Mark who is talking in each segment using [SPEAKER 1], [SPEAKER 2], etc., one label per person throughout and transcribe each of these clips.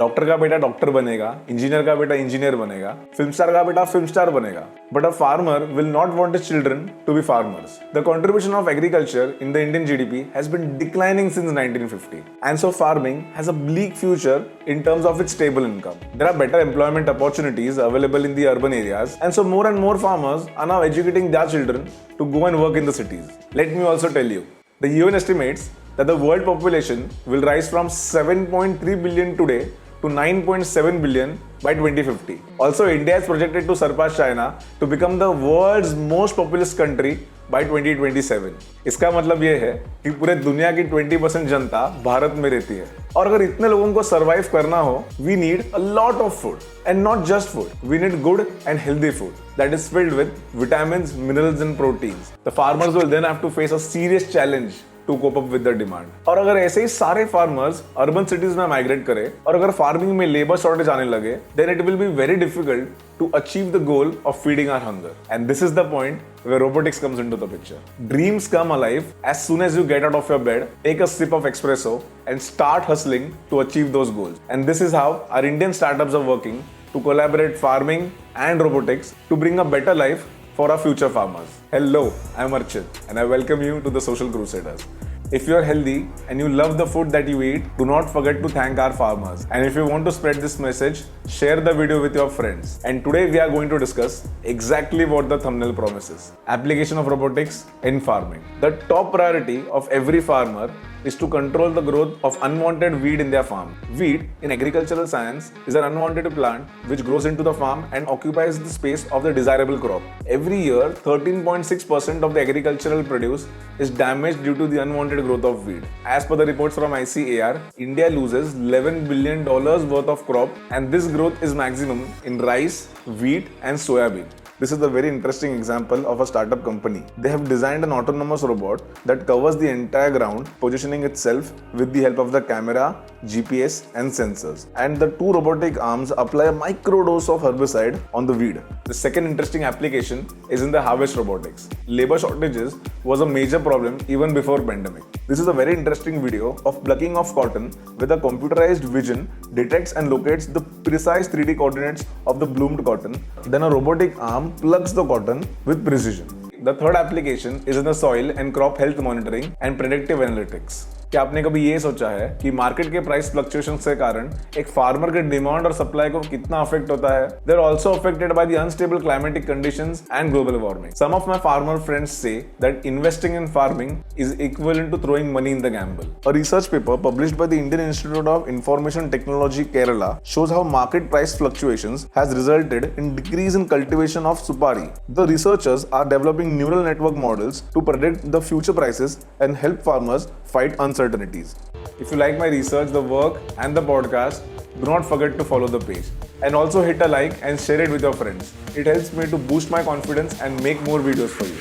[SPEAKER 1] Doctor का बेटा doctor बनेगा, इंजीनियर का बेटा इंजीनियर बनेगा, फिल्म स्टार का बेटा फिल्म स्टार बनेगा. But a farmer will not want his children to be farmers. The contribution of agriculture in the Indian GDP has been declining since 1950. And so farming has a bleak future in terms of its stable income. There are better employment opportunities available in the urban areas, and so more and more farmers are now educating their children to go and work in the cities. Let me also tell you, the UN estimates that the world population will rise from 7.3 billion today to 9.7 billion by 2050. Also, India is projected to surpass China to become the world's most populous country by 2027. इसका मतलब ये है कि पूरे दुनिया की 20% जनता भारत में रहती है. और अगर इतने लोगों को सर्वाइव करना हो, we need a lot of food. And not just food. We need good and healthy food that is filled with vitamins, minerals and proteins. The farmers will then have to face a serious challenge to cope up with the demand. और अगर ऐसे ही सारे farmers urban cities में migrate करें और अगर farming में labour shortage आने लगे, then it will be very difficult to achieve the goal of feeding our hunger. And this is the point where robotics comes into the picture. Dreams come alive as soon as you get out of your bed, take a sip of espresso and start hustling to achieve those goals. And this is how our Indian startups are working to collaborate farming and robotics to bring a better life for our future farmers. Hello, I'm Archit and I welcome you to the Social Crusaders. If you are healthy and you love the food that you eat, do not forget to thank our farmers. And if you want to spread this message, share the video with your friends. And today we are going to discuss exactly what the thumbnail promises. Application of robotics in farming. The top priority of every farmer is to control the growth of unwanted weed in their farm. Weed, in agricultural science, is an unwanted plant which grows into the farm and occupies the space of the desirable crop. Every year, 13.6% of the agricultural produce is damaged due to the unwanted growth of weed. As per the reports from ICAR, India loses $11 billion worth of crop, and this growth is maximum in rice, wheat and soybean. This is a very interesting example of a startup company. They have designed an autonomous robot that covers the entire ground, positioning itself with the help of the camera, GPS and sensors. And the two robotic arms apply a micro dose of herbicide on the weed. The second interesting application is in the harvest robotics. Labor shortages was a major problem even before pandemic. This is a very interesting video of plucking of cotton with a computerized vision detects and locates the precise 3D coordinates of the bloomed cotton. Then a robotic arm plucks the cotton with precision. The third application is in the soil and crop health monitoring and predictive analytics. क्या आपने कभी ये सोचा है कि market के price fluctuation के कारण एक फार्मर के डिमांड और सप्लाई को कितना अफेक्ट होता है? They are also affected by the unstable climatic conditions and global warming. Some of my farmer friends say that investing in farming is equivalent to throwing money in the gamble. A research paper published by the Indian Institute of Information Technology Kerala shows how market price fluctuations has resulted in decrease in cultivation of supari. The researchers are developing neural network models to predict the future prices and help farmers fight uncertainties. If you like my research, the work and the podcast, do not forget to follow the page. And also hit a like and share it with your friends. It helps me to boost my confidence and make more videos for you.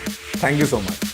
[SPEAKER 1] Thank you so much.